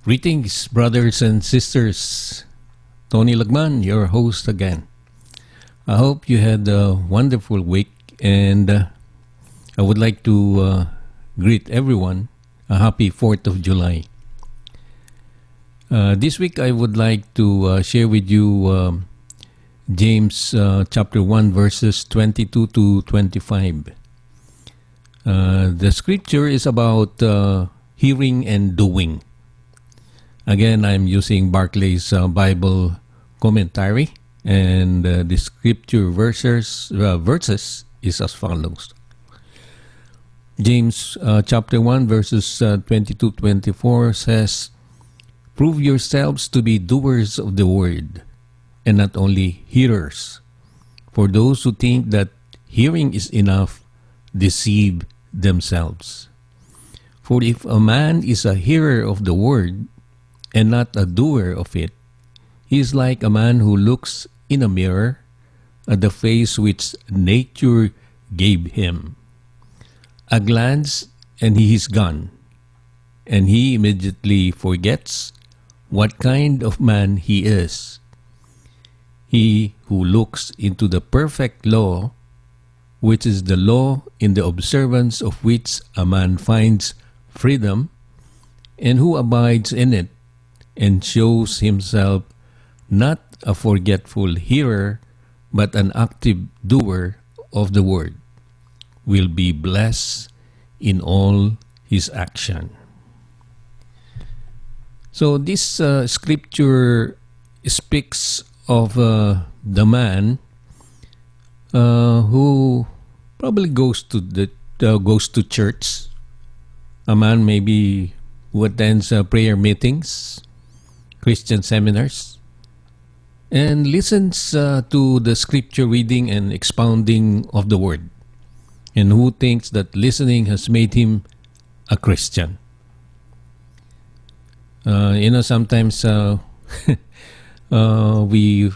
Greetings, brothers and sisters. Tony Lagman, your host again. I hope you had a wonderful week, and I would like to greet everyone a happy 4th of July. This week, I would like to share with you James chapter 1, verses 22 to 25. The scripture is about hearing and doing. Again, I'm using Barclay's Bible commentary, and the scripture verses is as follows. James chapter 1 verses 22-24 says, "Prove yourselves to be doers of the word, and not only hearers. For those who think that hearing is enough deceive themselves. For if a man is a hearer of the word, and not a doer of it, he is like a man who looks in a mirror at the face which nature gave him. A glance, and he is gone, and he immediately forgets what kind of man he is. He who looks into the perfect law, which is the law in the observance of which a man finds freedom, and who abides in it, and shows himself not a forgetful hearer, but an active doer of the word, will be blessed in all his action." So this scripture speaks of the man who probably goes to church, a man maybe who attends prayer meetings, Christian seminars, and listens to the scripture reading and expounding of the word, and who thinks that listening has made him a Christian. Sometimes we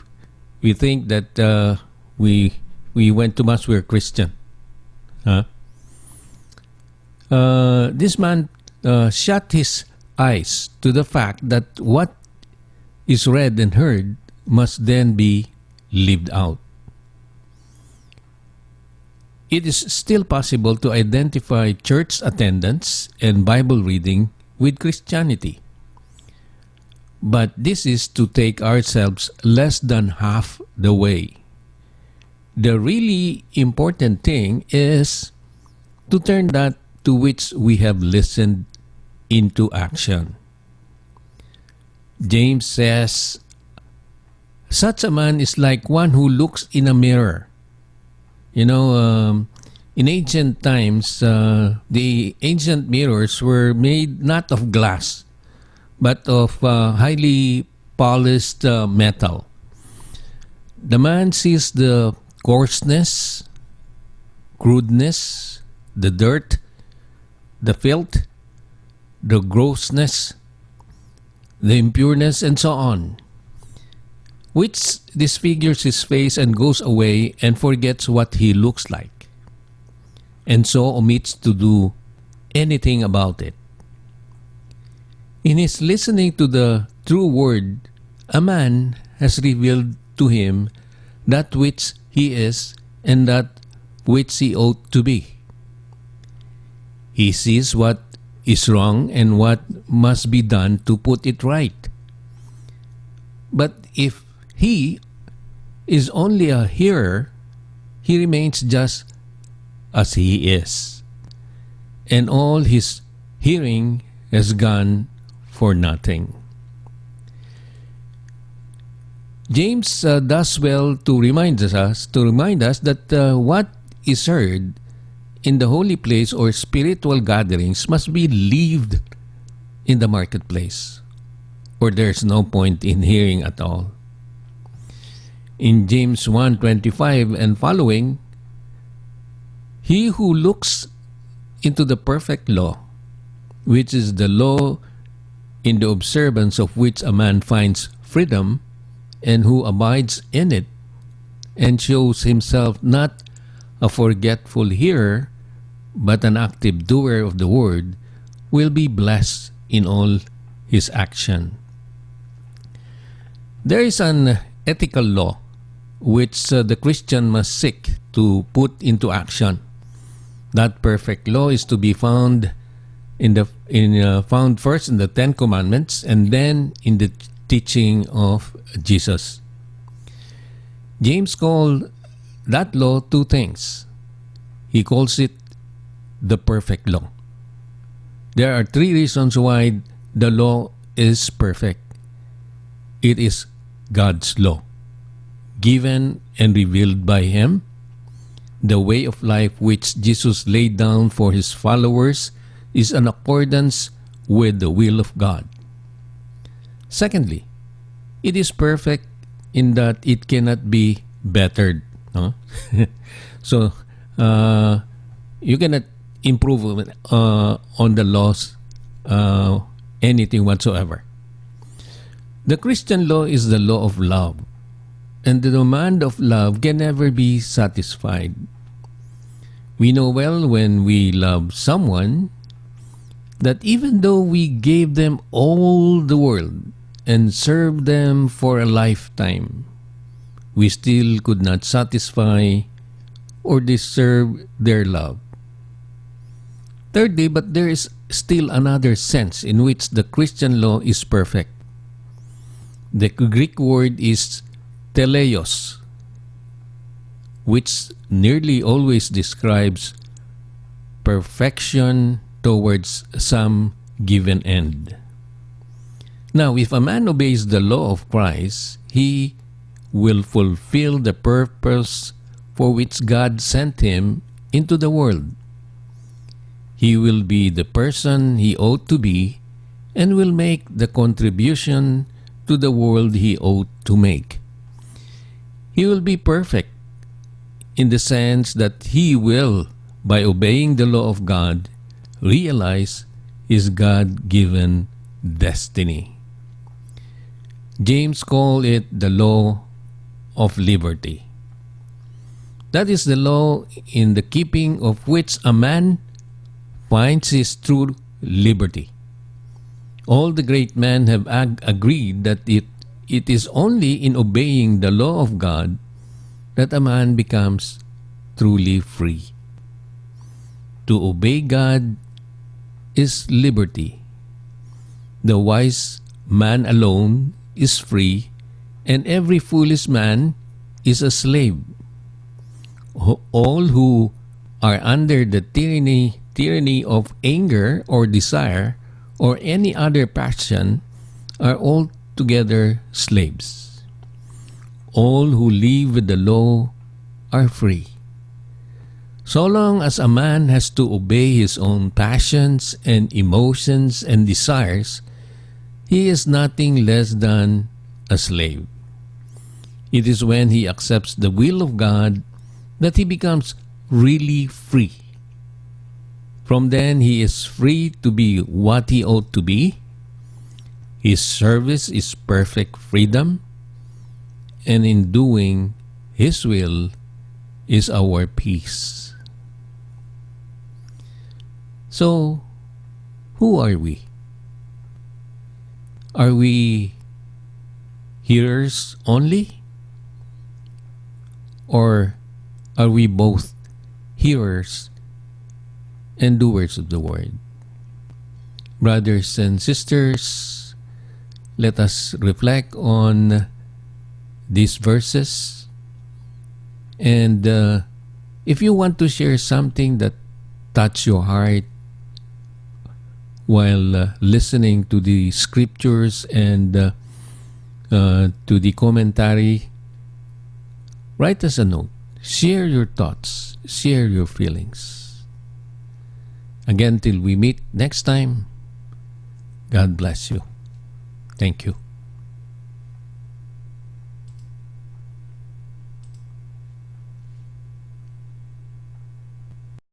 think that we went to mass, we're Christian. This man shut his eyes to the fact that what is read and heard must then be lived out. It is still possible to identify church attendance and Bible reading with Christianity. But this is to take ourselves less than half the way. The really important thing is to turn that to which we have listened into action. James says, such a man is like one who looks in a mirror. In ancient times, the ancient mirrors were made not of glass, but of highly polished metal. The man sees the coarseness, crudeness, the dirt, the filth, the grossness, the impureness, and so on, which disfigures his face and goes away and forgets what he looks like, and so omits to do anything about it. In his listening to the true word, a man has revealed to him that which he is and that which he ought to be. He sees what is wrong and what must be done to put it right. But if he is only a hearer, he remains just as he is, and all his hearing has gone for nothing. James does well to remind us that what is heard in the holy place or spiritual gatherings must be lived in the marketplace, or there's no point in hearing at all. In James 1:25 and following, he who looks into the perfect law, which is the law in the observance of which a man finds freedom, and who abides in it, and shows himself not a forgetful hearer, but an active doer of the word, will be blessed in all his action. There is an ethical law which the Christian must seek to put into action. That perfect law is to be found found first in the Ten Commandments and then in the teaching of Jesus. James called that law two things. He calls it the perfect law. There are three reasons why the law is perfect. It is God's law, given and revealed by Him, the way of life which Jesus laid down for His followers is in accordance with the will of God. Secondly, it is perfect in that it cannot be bettered. No? So, you cannot improve on the laws anything whatsoever. The Christian law is the law of love, and the demand of love can never be satisfied. We know well when we love someone that even though we gave them all the world and served them for a lifetime, we still could not satisfy or deserve their love. Thirdly, but there is still another sense in which the Christian law is perfect. The Greek word is teleios, which nearly always describes perfection towards some given end. Now, if a man obeys the law of Christ, he will fulfill the purpose for which God sent him into the world. He will be the person he ought to be and will make the contribution to the world he ought to make. He will be perfect in the sense that he will, by obeying the law of God, realize his God-given destiny. James called it the law of liberty. That is the law in the keeping of which a man finds his true liberty. All the great men have agreed that it is only in obeying the law of God that a man becomes truly free. To obey God is liberty. The wise man alone is free, and every foolish man is a slave. All who are under the tyranny of anger or desire or any other passion are altogether slaves. All who live with the law are free. So long as a man has to obey his own passions and emotions and desires, he is nothing less than a slave. It is when he accepts the will of God that he becomes really free. From then, he is free to be what he ought to be. His service is perfect freedom, and in doing His will is our peace. So, who are we? Are we hearers only? Or are we both hearers and doers of the word? Brothers and sisters, let us reflect on these verses. And if you want to share something that touched your heart while listening to the scriptures and to the commentary, write us a note. Share your thoughts. Share your feelings. Again, till we meet next time, God bless you. Thank you.